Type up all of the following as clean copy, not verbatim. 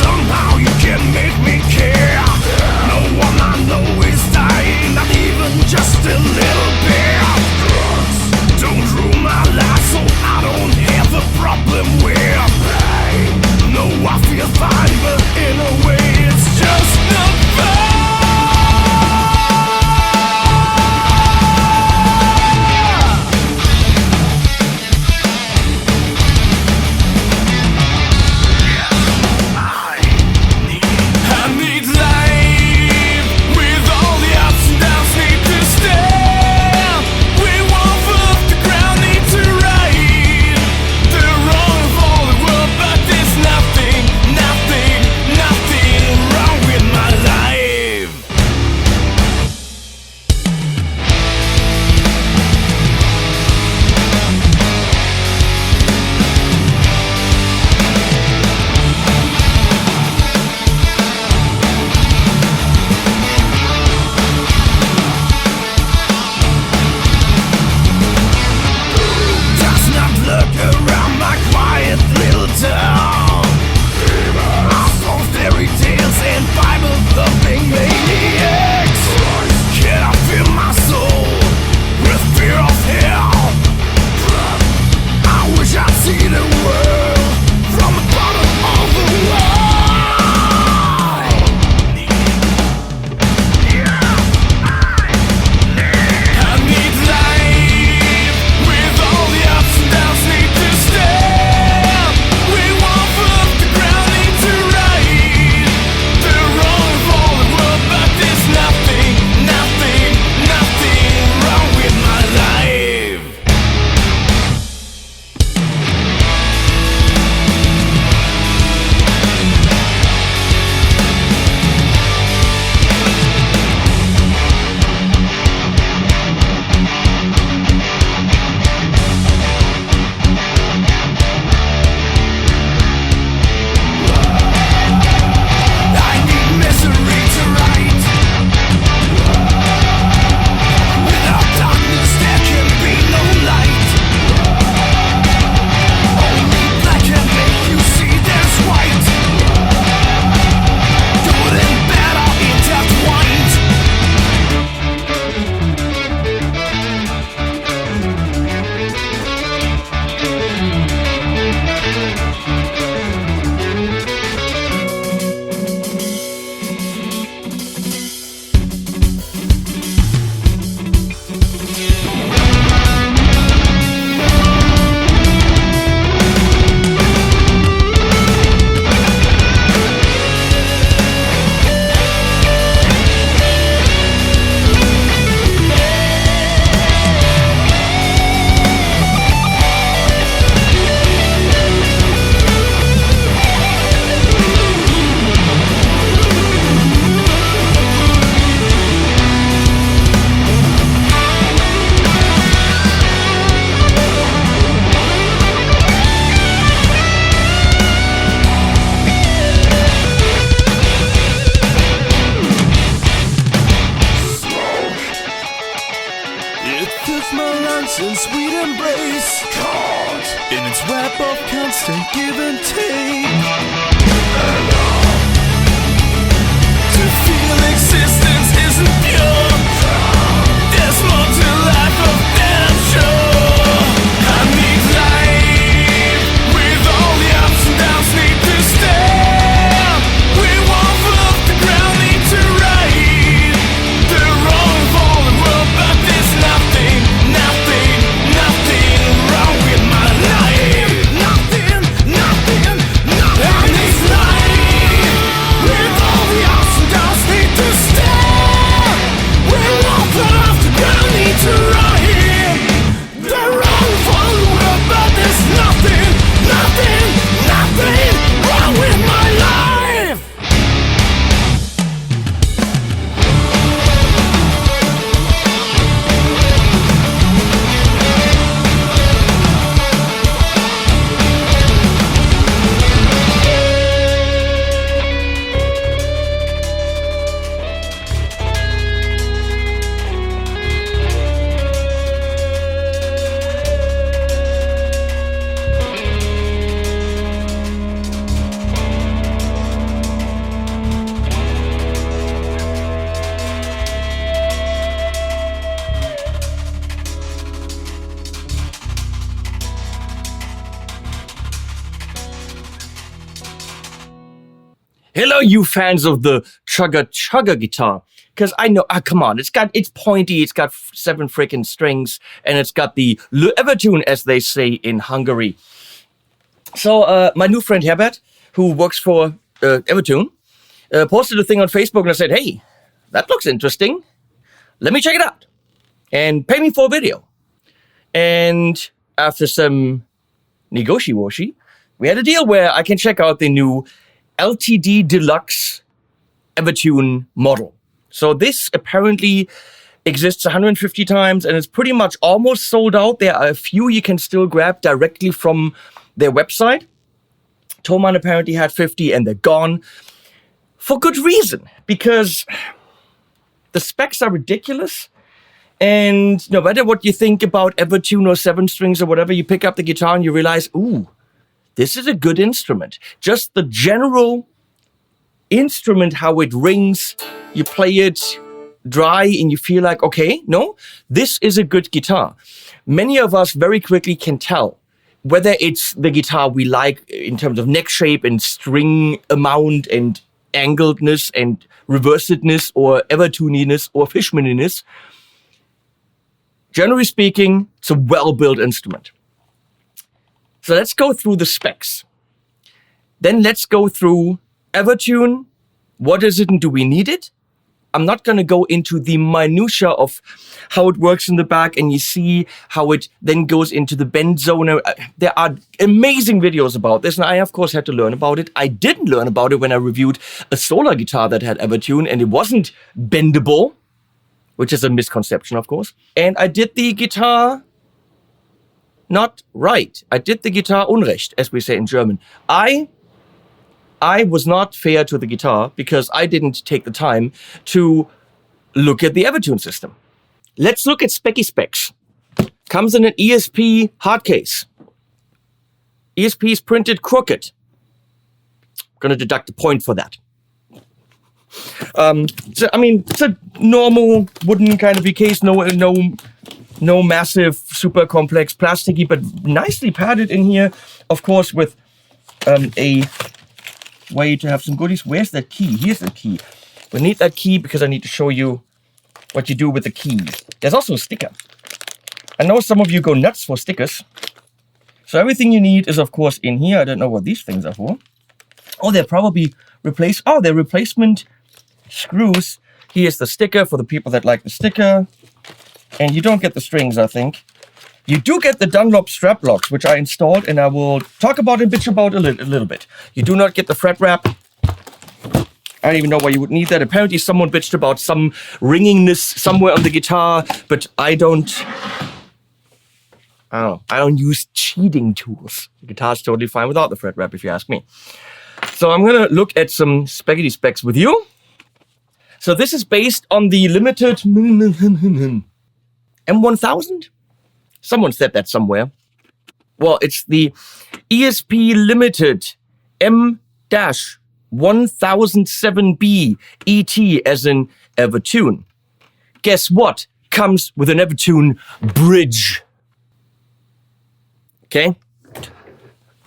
Somehow you can make me care. No one I know is dying, not even just a little bit. Don't rule my life, so I don't have a problem with pain. No, I feel fine, but in a way it's just not fair. Nothing Hello, you fans of the chugga chugga guitar. Because I know, come on, it's pointy, it's got 7 freaking strings, and it's got the Evertune, as they say in Hungary. So my new friend Herbert, who works for Evertune, posted a thing on Facebook, and I said, hey, that looks interesting. Let me check it out. And pay me for a video. And after some negotiation, we had a deal where I can check out the new LTD Deluxe Evertune model. So this apparently exists 150 times and it's pretty much almost sold out. There are a few you can still grab directly from their website. Thomann apparently had 50 and they're gone. For good reason, because the specs are ridiculous. And no matter what you think about Evertune or 7 strings or whatever, you pick up the guitar and you realize, ooh, this is a good instrument. Just the general instrument, how it rings, you play it dry and you feel like, okay, no, this is a good guitar. Many of us very quickly can tell whether it's the guitar we like in terms of neck shape and string amount and angledness and reversedness or Evertuniness or Fishmaniness. Generally speaking, it's a well-built instrument. So let's go through the specs. Then let's go through Evertune. What is it and do we need it? I'm not going to go into the minutia of how it works in the back and you see how it then goes into the bend zone. There are amazing videos about this and I of course had to learn about it. I didn't learn about it when I reviewed a solar guitar that had Evertune and it wasn't bendable, which is a misconception of course. And I did the guitar not right. I did the guitar unrecht, as we say in German. I was not fair to the guitar because I didn't take the time to look at the Evertune system. Let's look at specky specs. Comes in an ESP hard case. ESP is printed crooked. I'm going to deduct a point for that. It's a normal wooden kind of case. No massive, super complex plasticky, but nicely padded in here. Of course, with a way to have some goodies. Where's that key? Here's the key. We need that key because I need to show you what you do with the keys. There's also a sticker. I know some of you go nuts for stickers. So everything you need is, of course, in here. I don't know what these things are for. Oh, they're probably they're replacement screws. Here's the sticker for the people that like the sticker. And you don't get the strings, I think. You do get the Dunlop strap locks, which I installed, and I will talk about and bitch about a little bit. You do not get the fret wrap. I don't even know why you would need that. Apparently someone bitched about some ringingness somewhere on the guitar, but I don't use cheating tools. The guitar's totally fine without the fret wrap, if you ask me. So I'm going to look at some spaghetti specs with you. So this is based on the limited M1000? Someone said that somewhere. Well, it's the ESP Limited M-1007B ET as in Evertune. Guess what? Comes with an Evertune bridge. Okay?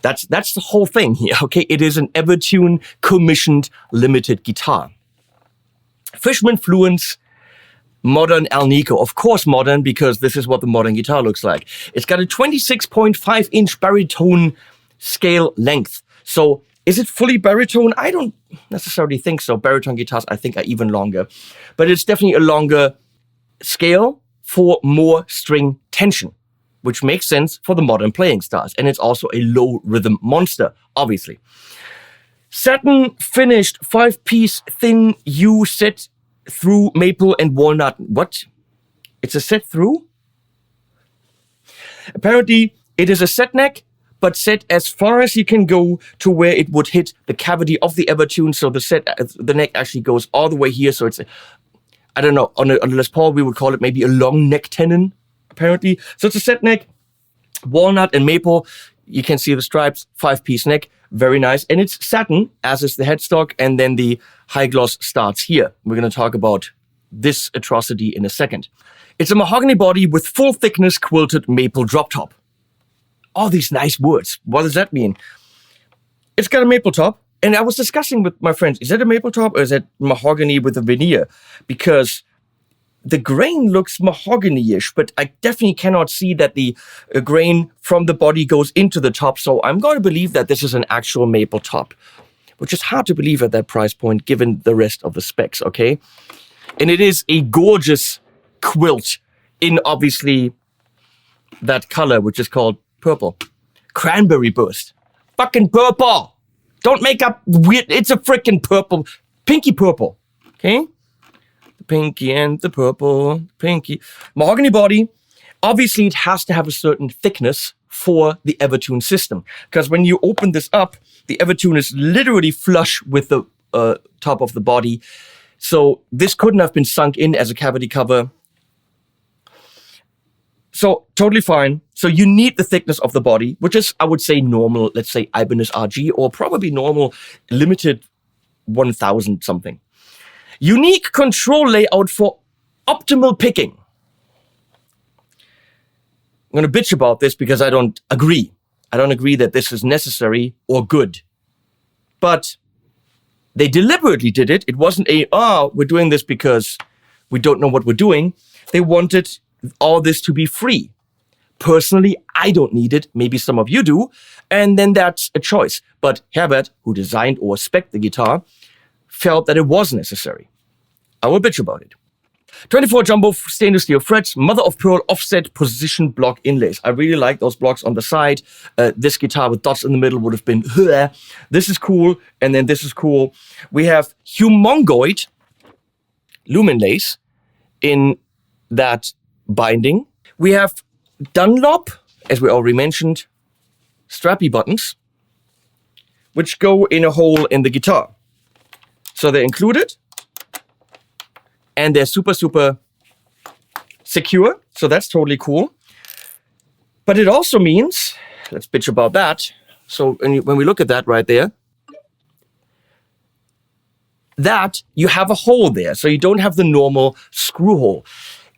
That's the whole thing here, okay? It is an Evertune commissioned limited guitar. Fishman Fluence modern Alnico. Of course modern, because this is what the modern guitar looks like. It's got a 26.5-inch baritone scale length. So is it fully baritone? I don't necessarily think so. Baritone guitars, I think, are even longer. But it's definitely a longer scale for more string tension, which makes sense for the modern playing styles. And it's also a low rhythm monster, obviously. Satin finished 5-piece thin U set through maple and walnut. What? It's a set through? Apparently, it is a set neck, but set as far as you can go to where it would hit the cavity of the Evertune. So the neck actually goes all the way here. So it's, I don't know, on a Les Paul, we would call it maybe a long neck tenon, apparently. So it's a set neck, walnut and maple. You can see the stripes, 5-piece neck. Very nice. And it's satin, as is the headstock. And then the high gloss starts here. We're going to talk about this atrocity in a second. It's a mahogany body with full thickness quilted maple drop top. All these nice words. What does that mean? It's got a maple top. And I was discussing with my friends, is that a maple top or is that mahogany with a veneer? Because the grain looks mahogany-ish, but I definitely cannot see that the grain from the body goes into the top. So I'm going to believe that this is an actual maple top, which is hard to believe at that price point given the rest of the specs, okay? And it is a gorgeous quilt in obviously that color, which is called purple. Cranberry burst. Fucking purple! Don't make up weird, it's a freaking purple, pinky purple, okay? The pinky and the purple, pinky. Mahogany body. Obviously, it has to have a certain thickness for the Evertune system. Because when you open this up, the Evertune is literally flush with the top of the body. So this couldn't have been sunk in as a cavity cover. So totally fine. So you need the thickness of the body, which is, I would say, normal, let's say Ibanez RG, or probably normal limited 1000 something. Unique control layout for optimal picking. I'm going to bitch about this because I don't agree. I don't agree that this is necessary or good. But they deliberately did it. It wasn't we're doing this because we don't know what we're doing. They wanted all this to be free. Personally, I don't need it. Maybe some of you do. And then that's a choice. But Herbert, who designed or spec'd the guitar, felt that it was necessary. I will bitch about it. 24 jumbo stainless steel frets, mother of pearl offset position block inlays. I really like those blocks on the side. This guitar with dots in the middle would have been, this is cool. And then this is cool. We have humongoid lumen lace in that binding. We have Dunlop, as we already mentioned, strappy buttons, which go in a hole in the guitar. So they're included, and they're super, super secure. So that's totally cool. But it also means, let's bitch about that. So when we look at that right there, that you have a hole there. So you don't have the normal screw hole.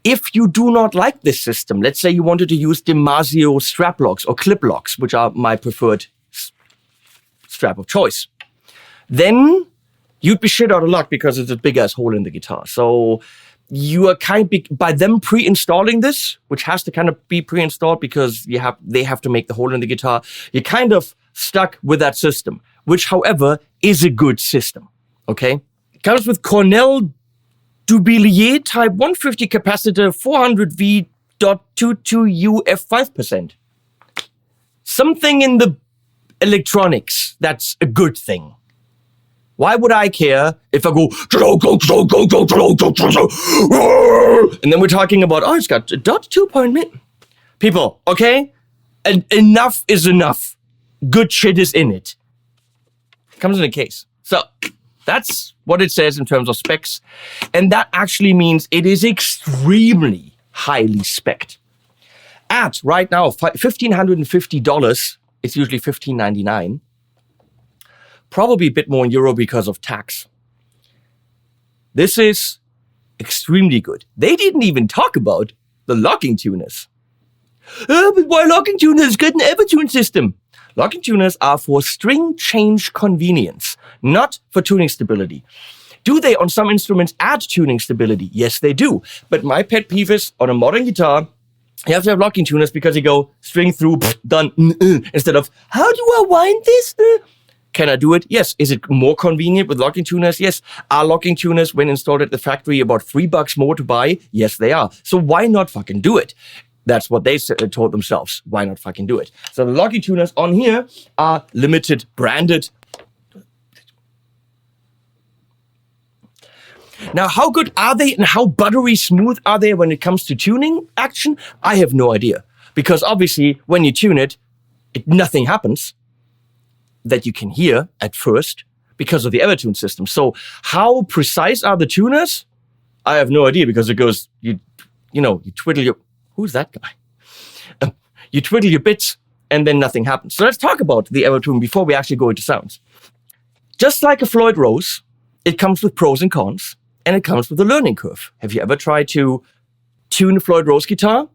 If you do not like this system, let's say you wanted to use Damasio strap locks or clip locks, which are my preferred strap of choice, then you'd be shit out of luck because it's a big ass hole in the guitar. So you are by them pre-installing this, which has to kind of be pre-installed because they have to make the hole in the guitar. You're kind of stuck with that system, which, however, is a good system. Okay, it comes with Cornell Dubilier Type 150 capacitor 400V.22U F5%. Something in the electronics that's a good thing. Why would I care if I go, and then we're talking about, it's got a .2 people, okay? Enough is enough. Good shit is in it. Comes in a case. So that's what it says in terms of specs. And that actually means it is extremely highly spec'd. At right now, $1,550, it's usually $1,599. Probably a bit more in euro because of tax. This is extremely good. They didn't even talk about the locking tuners. But why locking tuners? Get an Evertune system. Locking tuners are for string change convenience, not for tuning stability. Do they on some instruments add tuning stability? Yes, they do. But my pet peeve is on a modern guitar, you have to have locking tuners because you go string through, done, instead of, how do I wind this? Can I do it? Yes. Is it more convenient with locking tuners? Yes. Are locking tuners, when installed at the factory, about $3 more to buy? Yes, they are. So why not fucking do it? That's what they told themselves. Why not fucking do it? So the locking tuners on here are limited, branded. Now, how good are they and how buttery smooth are they when it comes to tuning action? I have no idea. Because obviously, when you tune it, nothing happens that you can hear at first because of the Evertune system. So how precise are the tuners? I have no idea because it goes, you twiddle your, who's that guy? You twiddle your bits and then nothing happens. So let's talk about the Evertune before we actually go into sounds. Just like a Floyd Rose, it comes with pros and cons and it comes with a learning curve. Have you ever tried to tune a Floyd Rose guitar?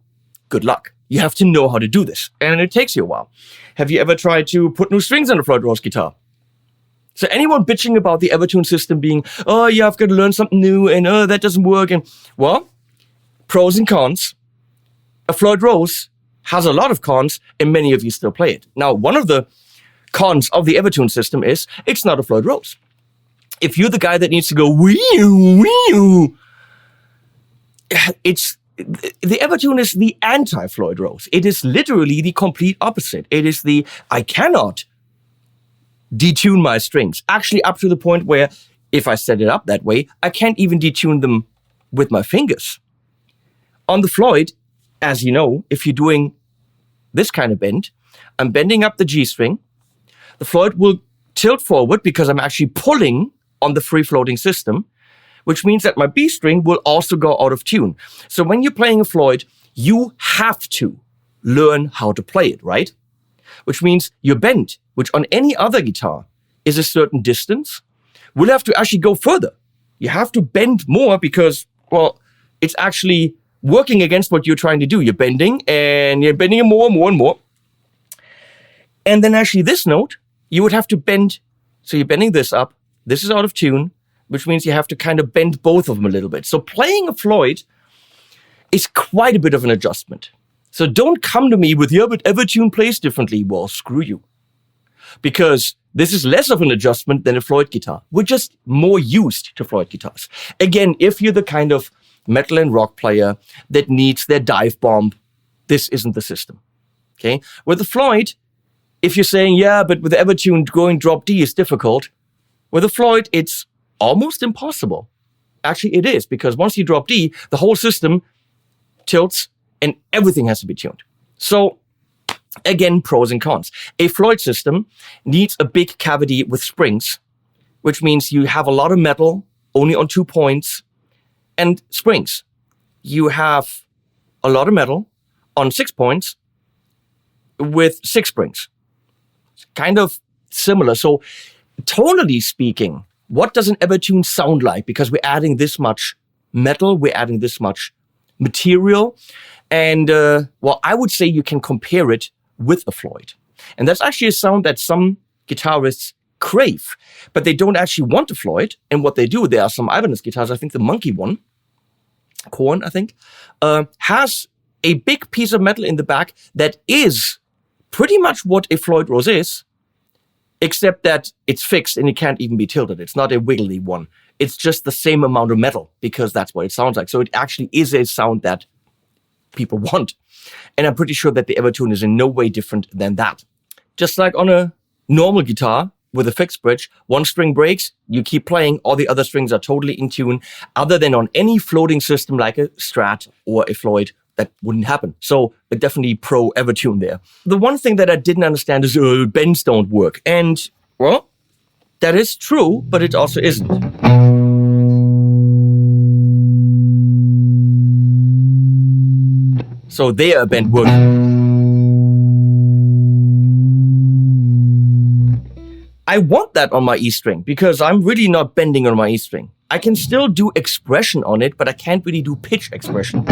Good luck. You have to know how to do this, and it takes you a while. Have you ever tried to put new strings on a Floyd Rose guitar? So anyone bitching about the Evertune system being, oh yeah, I've got to learn something new and that doesn't work. And well, pros and cons. A Floyd Rose has a lot of cons and many of you still play it. Now, one of the cons of the Evertune system is it's not a Floyd Rose. If you're the guy that needs to go wee-oo, it's the Evertune is the anti-Floyd Rose. It is literally the complete opposite. It is the I cannot detune my strings. Actually, up to the point where if I set it up that way, I can't even detune them with my fingers. On the Floyd, as you know, if you're doing this kind of bend, I'm bending up the G string. The Floyd will tilt forward because I'm actually pulling on the free-floating system, which means that my B string will also go out of tune. So when you're playing a Floyd, you have to learn how to play it, right? Which means your bend, which on any other guitar is a certain distance, will have to actually go further. You have to bend more because, well, it's actually working against what you're trying to do. You're bending and you're bending it more and more and more. And then actually this note, you would have to bend. So you're bending this up. This is out of tune, which means you have to kind of bend both of them a little bit. So playing a Floyd is quite a bit of an adjustment. So don't come to me with, yeah, but Evertune plays differently. Well, screw you. Because this is less of an adjustment than a Floyd guitar. We're just more used to Floyd guitars. Again, if you're the kind of metal and rock player that needs their dive bomb, this isn't the system. Okay? With the Floyd, if you're saying, yeah, but with the Evertune going drop D is difficult, with the Floyd, it's almost impossible. Actually, it is, because once you drop D, the whole system tilts and everything has to be tuned. So, again, pros and cons. A Floyd system needs a big cavity with springs, which means you have a lot of metal only on 2 points, and springs. You have a lot of metal on 6 points with 6 springs. It's kind of similar. So, tonally speaking, what does an Evertune sound like? Because we're adding this much metal, we're adding this much material. And, well, I would say you can compare it with a Floyd. And that's actually a sound that some guitarists crave, but they don't actually want a Floyd. And what they do, there are some Ibanez guitars, I think the Monkey one, Korn, I think, has a big piece of metal in the back that is pretty much what a Floyd Rose is, except that it's fixed and it can't even be tilted. It's not a wiggly one. It's just the same amount of metal because that's what it sounds like. So it actually is a sound that people want. And I'm pretty sure that the Evertune is in no way different than that. Just like on a normal guitar with a fixed bridge, one string breaks, you keep playing, all the other strings are totally in tune, other than on any floating system like a Strat or a Floyd. That wouldn't happen. So definitely pro Evertune there. The one thing that I didn't understand is bends don't work. And, well, that is true, but it also isn't. So there a bend works. I want that on my E string because I'm really not bending on my E string. I can still do expression on it, but I can't really do pitch expression.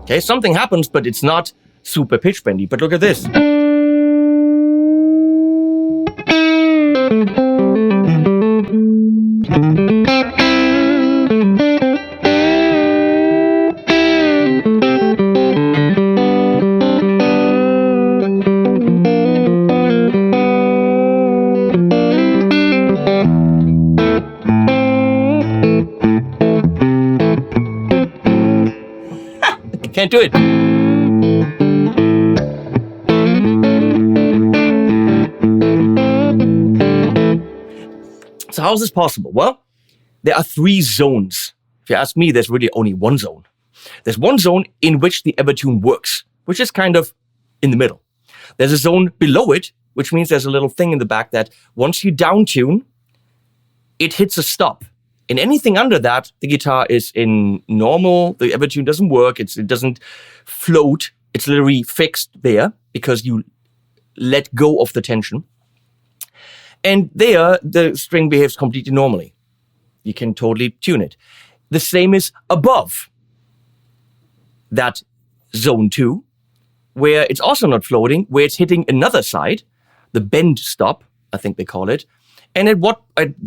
Okay, something happens, but it's not super pitch bendy. But look at this. Can't do it. So how is this possible? Well, there are 3 zones. If you ask me, there's really only one zone. There's one zone in which the Evertune works, which is kind of in the middle. There's a zone below it, which means there's a little thing in the back that once you down tune, it hits a stop. And anything under that, the guitar is in normal. The Evertune doesn't work. It doesn't float. It's literally fixed there because you let go of the tension. And there, the string behaves completely normally. You can totally tune it. The same is above. that zone 2, where it's also not floating, where it's hitting another side, the bend stop, I think they call it. And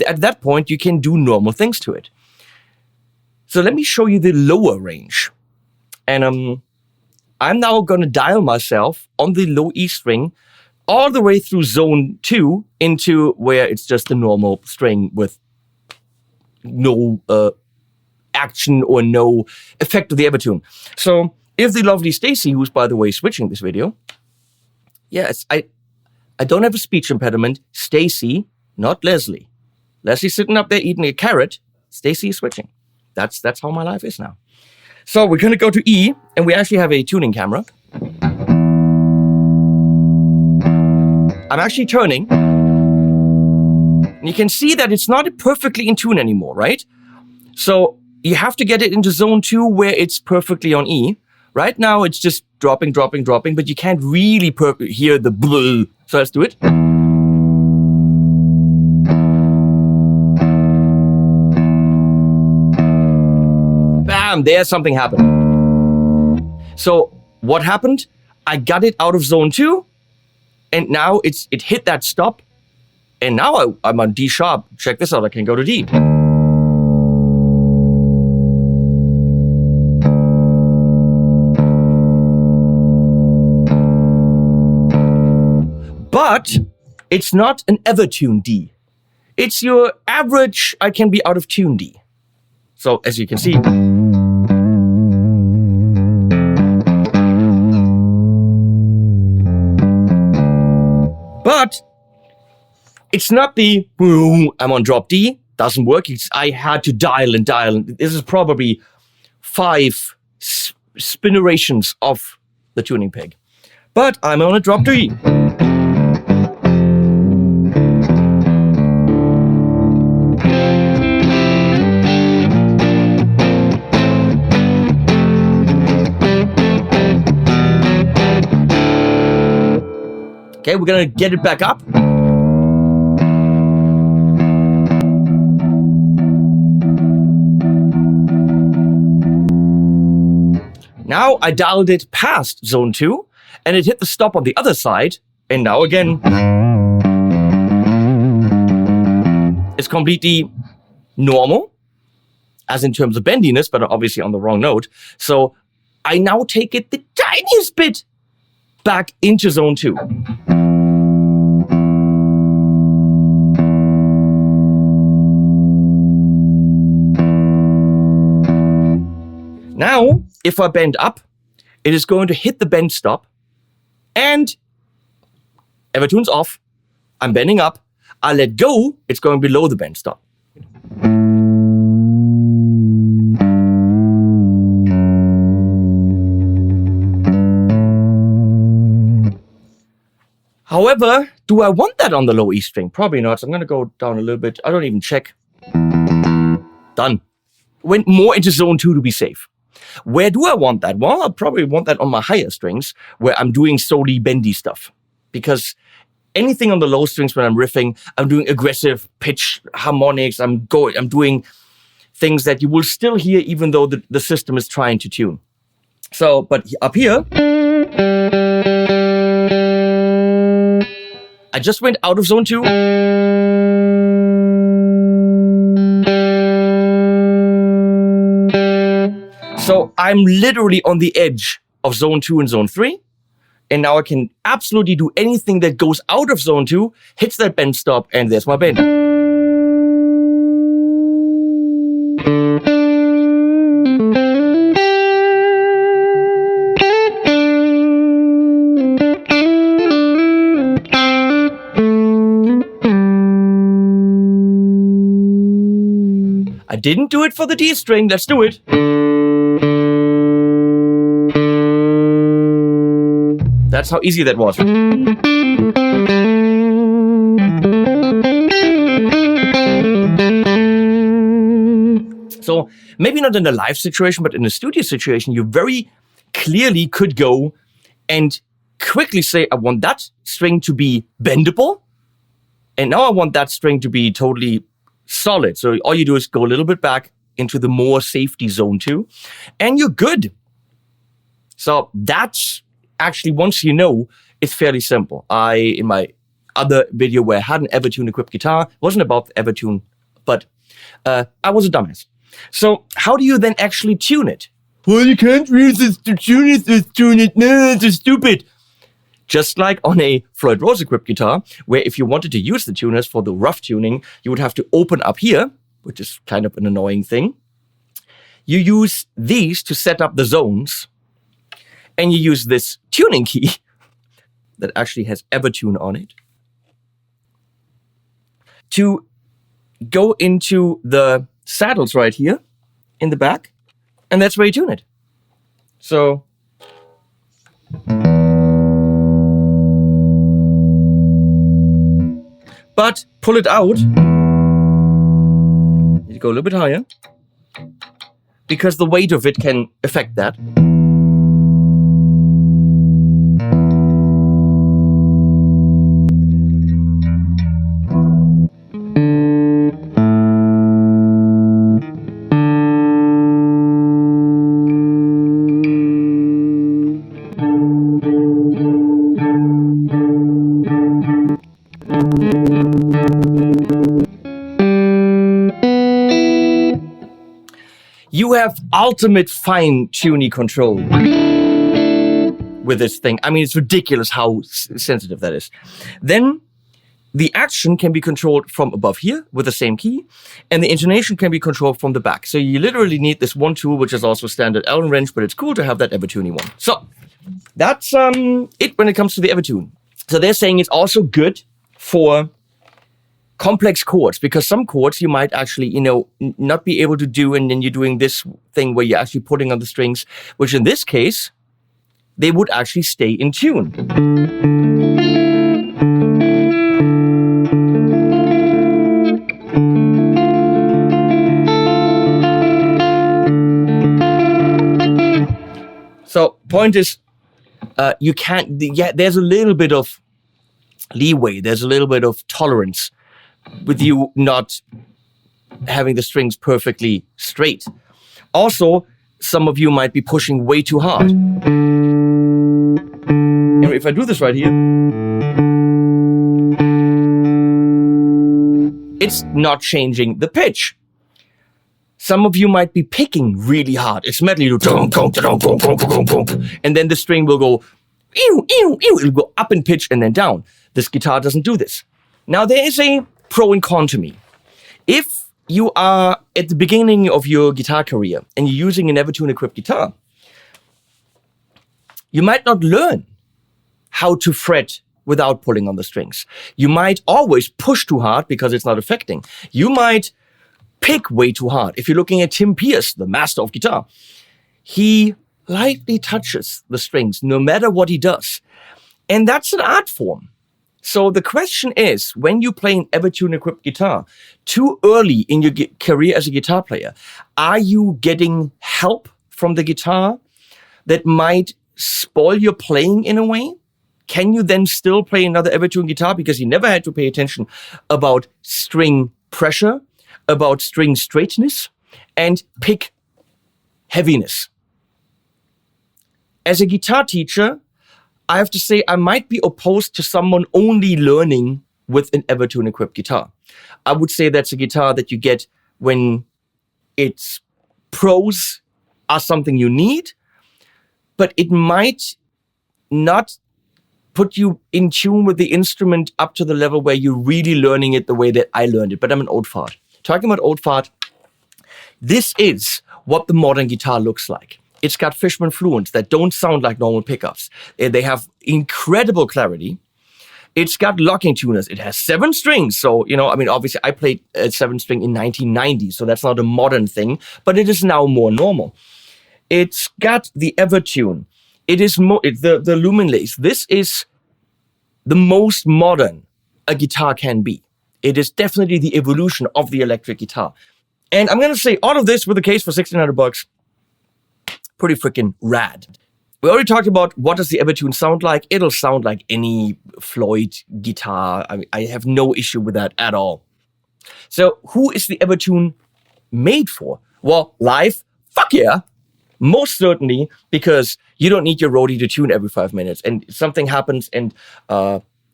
at that point, you can do normal things to it. So let me show you the lower range. And I'm now going to dial myself on the low E string all the way through zone 2 into where it's just a normal string with no action or no effect of the Evertune. So if the lovely Stacy, who's by the way switching this video, yes, I don't have a speech impediment. Stacy, not Leslie. Leslie's sitting up there eating a carrot. Stacy is switching. That's how my life is now. So we're going to go to E, and we actually have a tuning camera. I'm actually turning. And you can see that it's not perfectly in tune anymore, right? So you have to get it into zone 2 where it's perfectly on E. Right now it's just dropping, but you can't really hear the blah. So let's do it. Bam, there's something happened. So what happened? I got it out of zone 2, and now it hit that stop, and now I'm on D sharp. Check this out, I can go to D. But it's not an Evertune D. It's your average, I can be out of tune D. So as you can see, but it's not the I'm on drop D, doesn't work. I had to dial and dial. This is probably 5 spinnerations of the tuning peg. But I'm on a drop D. Okay, we're gonna get it back up. Now I dialed it past zone 2, and it hit the stop on the other side, and now again, it's completely normal, as in terms of bendiness, but obviously on the wrong note. So I now take it the tiniest bit back into zone 2. Now, if I bend up, it is going to hit the bend stop, and Evertune's off. I'm bending up. I let go, it's going below the bend stop. However, do I want that on the low E string? Probably not. So I'm going to go down a little bit. I don't even check. Done. Went more into zone 2 to be safe. Where do I want that? Well, I'll probably want that on my higher strings where I'm doing solely bendy stuff. Because anything on the low strings when I'm riffing, I'm doing aggressive pitch harmonics. I'm doing things that you will still hear even though the system is trying to tune. So, but up here, I just went out of zone 2. So I'm literally on the edge of zone 2 and zone 3. And now I can absolutely do anything that goes out of zone 2, hits that bend stop, and there's my bend. I didn't do it for the D string, let's do it. That's how easy that was. So maybe not in a live situation, but in a studio situation, you very clearly could go and quickly say, I want that string to be bendable. And now I want that string to be totally solid. So all you do is go a little bit back into the more safety zone 2, and you're good. So that's actually, once you know, it's fairly simple. In my other video where I had an Evertune equipped guitar, it wasn't about the Evertune, but I was a dumbass. So how do you then actually tune it? Well, you can't use this to tune it. No, it's stupid. Just like on a Floyd Rose equipped guitar, where if you wanted to use the tuners for the rough tuning, you would have to open up here, which is kind of an annoying thing. You use these to set up the zones, and you use this tuning key that actually has Evertune on it to go into the saddles right here in the back, and that's where you tune it. So but pull it out, you go a little bit higher, because the weight of it can affect that. You have ultimate fine-tuning control with this thing. I mean, it's ridiculous how sensitive that is. Then the action can be controlled from above here with the same key, and the intonation can be controlled from the back. So you literally need this one tool, which is also standard Allen wrench, but it's cool to have that Evertune one. So that's it when it comes to the Evertune. So they're saying it's also good for complex chords, because some chords you might actually, not be able to do, and then you're doing this thing where you're actually putting on the strings, which in this case, they would actually stay in tune. So, point is, you can't, there's a little bit of leeway, there's a little bit of tolerance with you not having the strings perfectly straight. Also, some of you might be pushing way too hard. And if I do this right here, it's not changing the pitch. Some of you might be picking really hard. It's metal, you do, and then the string will go, it'll go up in pitch and then down. This guitar doesn't do this. Now, there is a pro and con to me. If you are at the beginning of your guitar career and you're using an Evertune equipped guitar, you might not learn how to fret without pulling on the strings. You might always push too hard because it's not affecting. You might pick way too hard. If you're looking at Tim Pierce, the master of guitar, he lightly touches the strings no matter what he does. And that's an art form. So the question is, when you play an Evertune equipped guitar too early in your career as a guitar player, are you getting help from the guitar that might spoil your playing in a way? Can you then still play another Evertune guitar because you never had to pay attention about string pressure, about string straightness, and pick heaviness? As a guitar teacher, I have to say I might be opposed to someone only learning with an Evertune equipped guitar. I would say that's a guitar that you get when its pros are something you need, but it might not put you in tune with the instrument up to the level where you're really learning it the way that I learned it. But I'm an old fart. Talking about old fart, this is what the modern guitar looks like. It's got Fishman fluents that don't sound like normal pickups. They have incredible clarity. It's got locking tuners. It has 7 strings. So, obviously I played a 7-string in 1990, so that's not a modern thing, but it is now more normal. It's got the Evertune. It is the Lumen Lace. This is the most modern a guitar can be. It is definitely the evolution of the electric guitar. And I'm going to say all of this with a case for $1,600. Pretty freaking rad. We already talked about what does the Evertune sound like. It'll sound like any Floyd guitar. I have no issue with that at all. So who is the Evertune made for? Well, live, fuck yeah. Most certainly because you don't need your roadie to tune every 5 minutes, and something happens and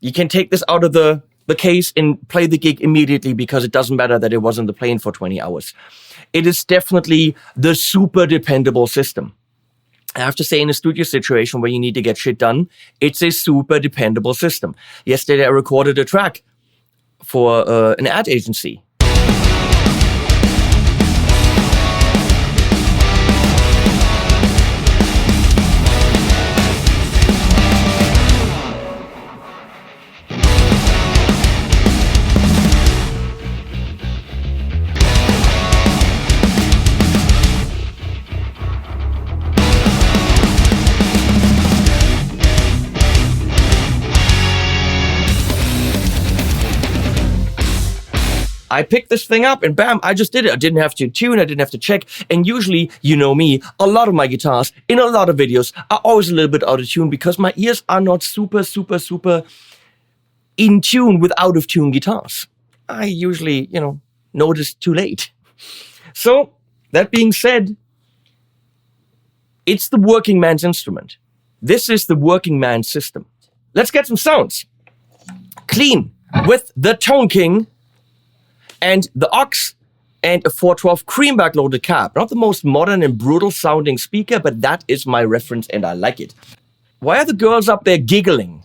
you can take this out of the case and play the gig immediately because it doesn't matter that it was on the plane for 20 hours. It is definitely the super dependable system. I have to say, in a studio situation where you need to get shit done, it's a super dependable system. Yesterday, I recorded a track for an ad agency. I picked this thing up and bam, I just did it. I didn't have to tune, I didn't have to check. And usually, you know me, a lot of my guitars in a lot of videos are always a little bit out of tune because my ears are not super in tune with out of tune guitars. I usually, notice too late. So, that being said, it's the working man's instrument. This is the working man's system. Let's get some sounds. Clean with the Tone King and the aux and a 412 cream backloaded cab. Not the most modern and brutal sounding speaker, but that is my reference and I like it. Why are the girls up there giggling?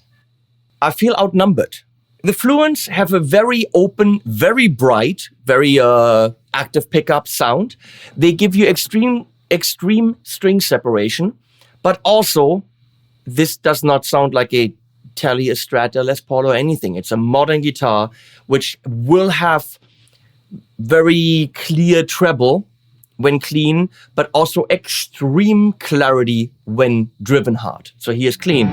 I feel outnumbered. The Fluents have a very open, very bright, very active pickup sound. They give you extreme string separation, but also this does not sound like a Tele, a Strat, a Les Paul or anything. It's a modern guitar which will have very clear treble when clean, but also extreme clarity when driven hard. So here's clean.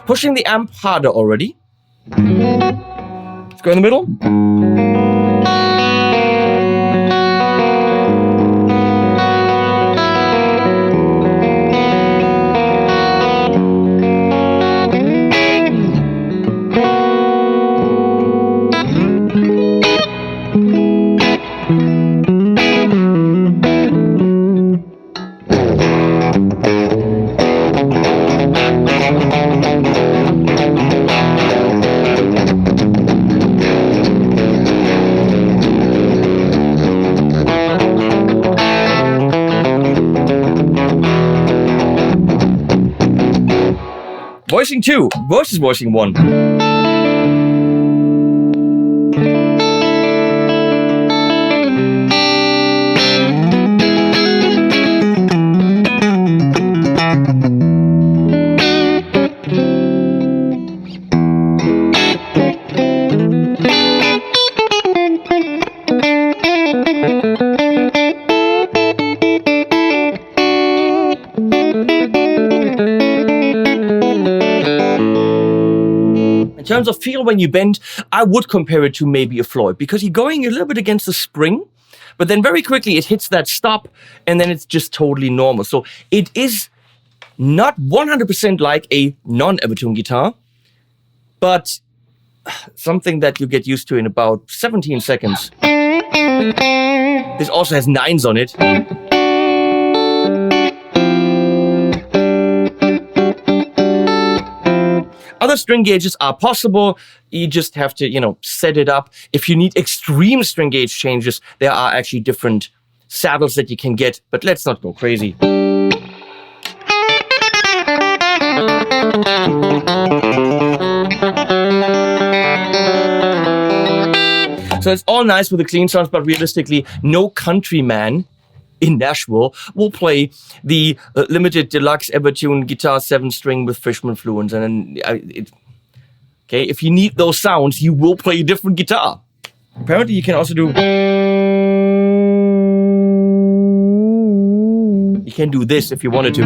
Pushing the amp harder already. Let's go in the middle. Voicing 2 versus voicing 1. In terms of feel when you bend, I would compare it to maybe a Floyd because you're going a little bit against the spring, but then very quickly it hits that stop and then it's just totally normal. So it is not 100% like a non-Evertune guitar, but something that you get used to in about 17 seconds. This also has 9s on it. Other string gauges are possible. You just have to, set it up. If you need extreme string gauge changes, there are actually different saddles that you can get, but let's not go crazy. So it's all nice with the clean sounds, but realistically, no countryman in Nashville will play the limited deluxe Evertune guitar 7-string with Fishman Fluents. And then, okay, if you need those sounds, you will play a different guitar. Apparently, you can also do. You can do this if you wanted to.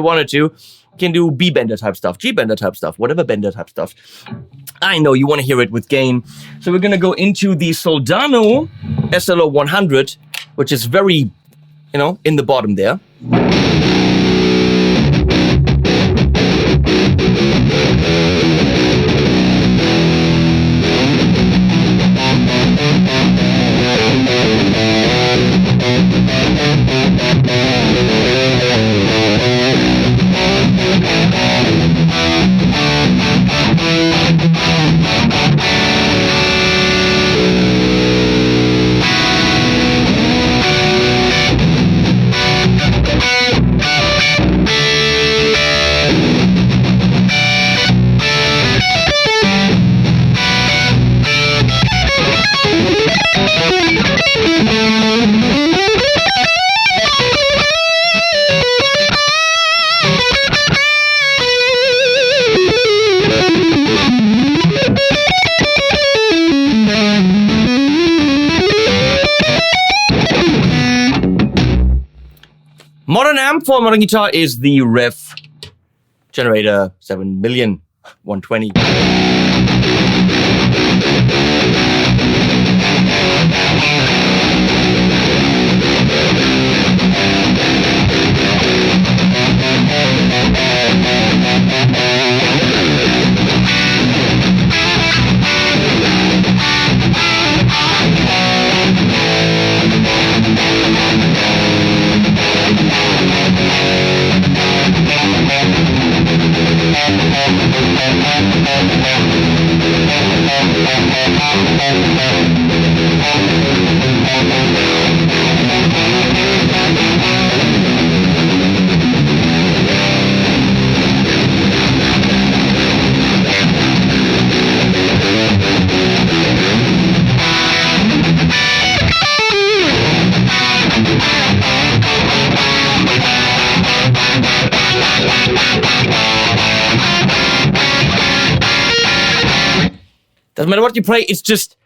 you wanted to. You can do B bender type stuff, G bender type stuff, whatever bender type stuff. I know you want to hear it with gain. So we're going to go into the Soldano SLO 100, which is very, in the bottom there. Modern amp for modern guitar is the Revv Generator 7,120,000. Doesn't matter what you play, it's just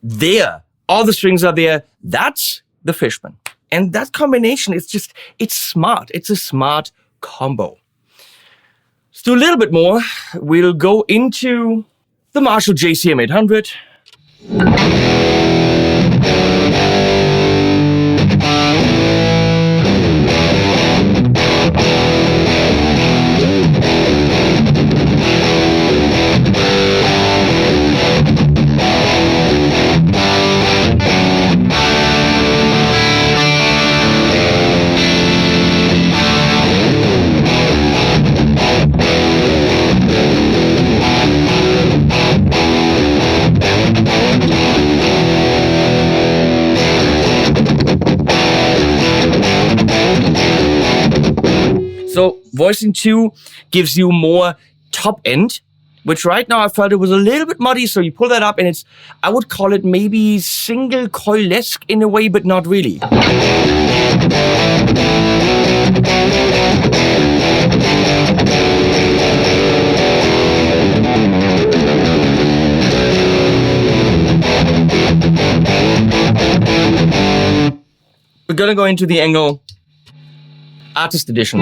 there. All the strings are there. That's the Fishman. And that combination is just, it's smart. It's a smart combo. Let's do a little bit more. We'll go into the Marshall JCM800. So voicing 2 gives you more top end, which right now I felt it was a little bit muddy. So you pull that up and it's, I would call it maybe single coil-esque in a way, but not really. We're gonna go into the ENGL Artist Edition.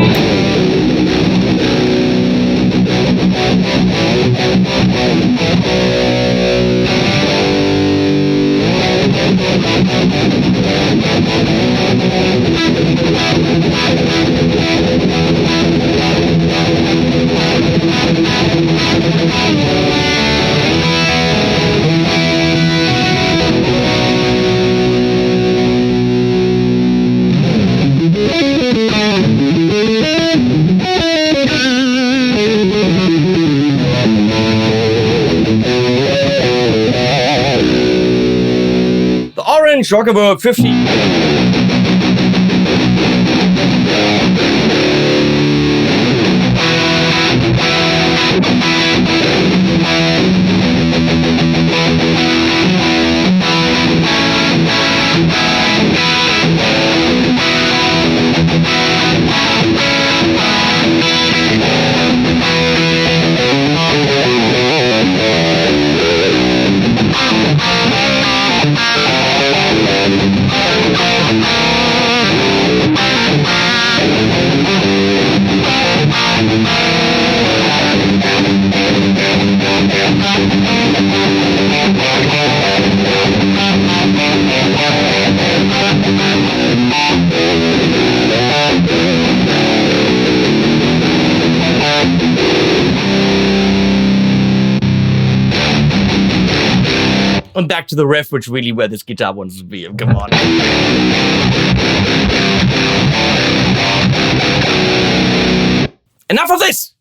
Orange Rockerverb 50. And back to the Revv, which really where this guitar wants to be. Come on. Enough of this!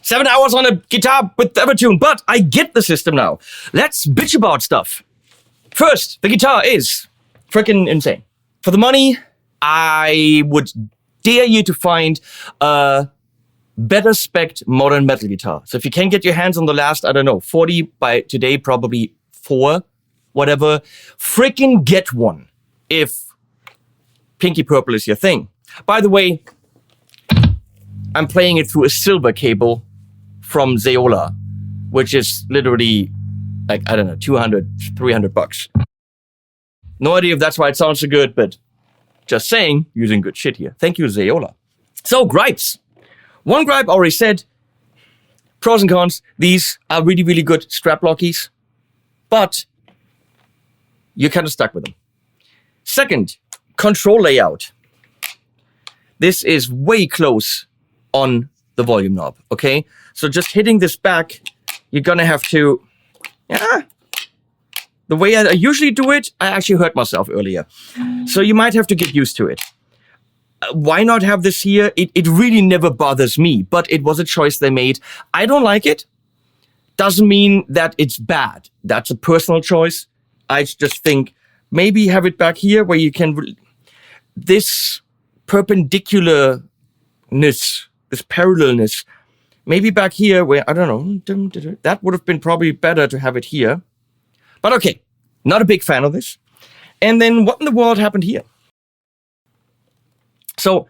7 hours on a guitar with Evertune, but I get the system now. Let's bitch about stuff. First, the guitar is freaking insane. For the money, I would dare you to find a better spec'd modern metal guitar. So if you can get your hands on the last, I don't know, 40 by today, probably 4, whatever, freaking get one if pinky purple is your thing. By the way, I'm playing it through a silver cable from Zeola, which is literally like, I don't know, 200, 300 bucks. No idea if that's why it sounds so good, but just saying, using good shit here. Thank you, Zeola. So, gripes. One gripe I already said. Pros and cons. These are really, really good strap lockies, but you're kind of stuck with them. Second, control layout. This is way close on the volume knob, okay? So just hitting this back, you're gonna have to, the way I usually do it, I actually hurt myself earlier. So you might have to get used to it. Why not have this here? It really never bothers me, but it was a choice they made. I don't like it. Doesn't mean that it's bad. That's a personal choice. I just think maybe have it back here where you can, this perpendicularness, this parallelness, maybe back here where, I don't know, that would have been probably better to have it here. But okay, not a big fan of this. And then what in the world happened here? So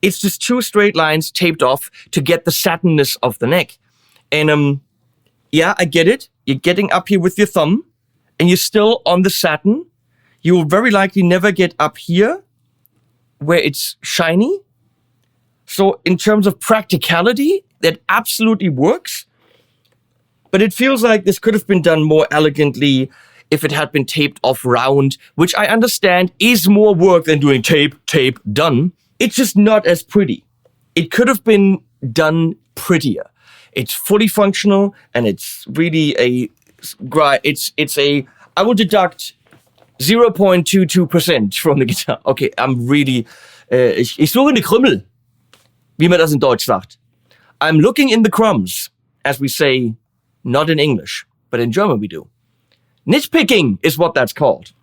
it's just 2 straight lines taped off to get the satanness of the neck. And yeah, I get it. You're getting up here with your thumb and you're still on the satin. You will very likely never get up here where it's shiny. So in terms of practicality, that absolutely works. But it feels like this could have been done more elegantly if it had been taped off round, which I understand is more work than doing tape, done. It's just not as pretty. It could have been done prettier. It's fully functional and it's really I will deduct 0.22% from the guitar. Okay, I'm really, ich suche eine Krümmel, wie man das in Deutsch sagt. I'm looking in the crumbs, as we say, not in English, but in German we do. Nitpicking is what that's called.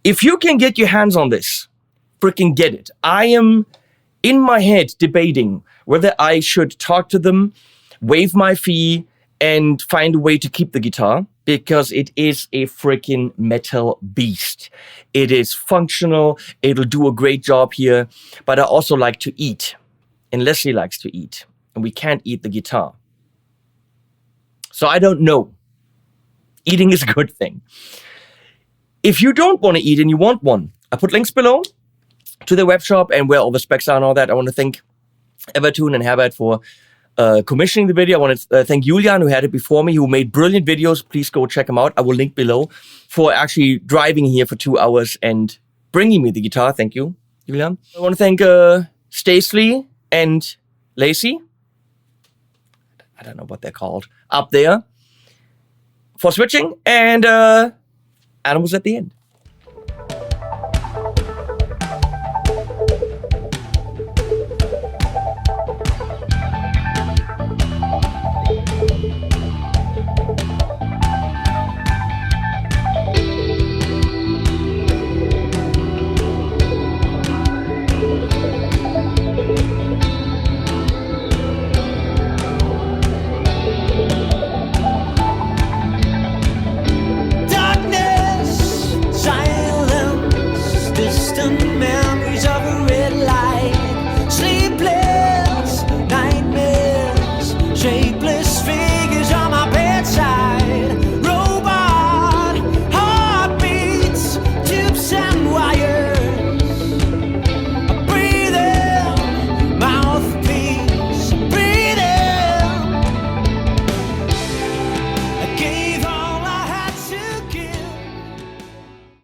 If you can get your hands on this, freaking get it. I am in my head debating whether I should talk to them, waive my fee, and find a way to keep the guitar, because it is a freaking metal beast. It is functional, it'll do a great job here, but I also like to eat, and Leslie likes to eat, and we can't eat the guitar. So I don't know. Eating is a good thing. If you don't want to eat and you want one, I put links below to their web shop and where all the specs are and all that. I want to thank Evertune and Herbert for commissioning the video. I want to thank Julian, who had it before me, who made brilliant videos. Please go check him out. I will link below, for actually driving here for 2 hours and bringing me the guitar. Thank you, Julian. I want to thank Stacey and Lacey. I don't know what they're called up there for switching. And Adam was at the end.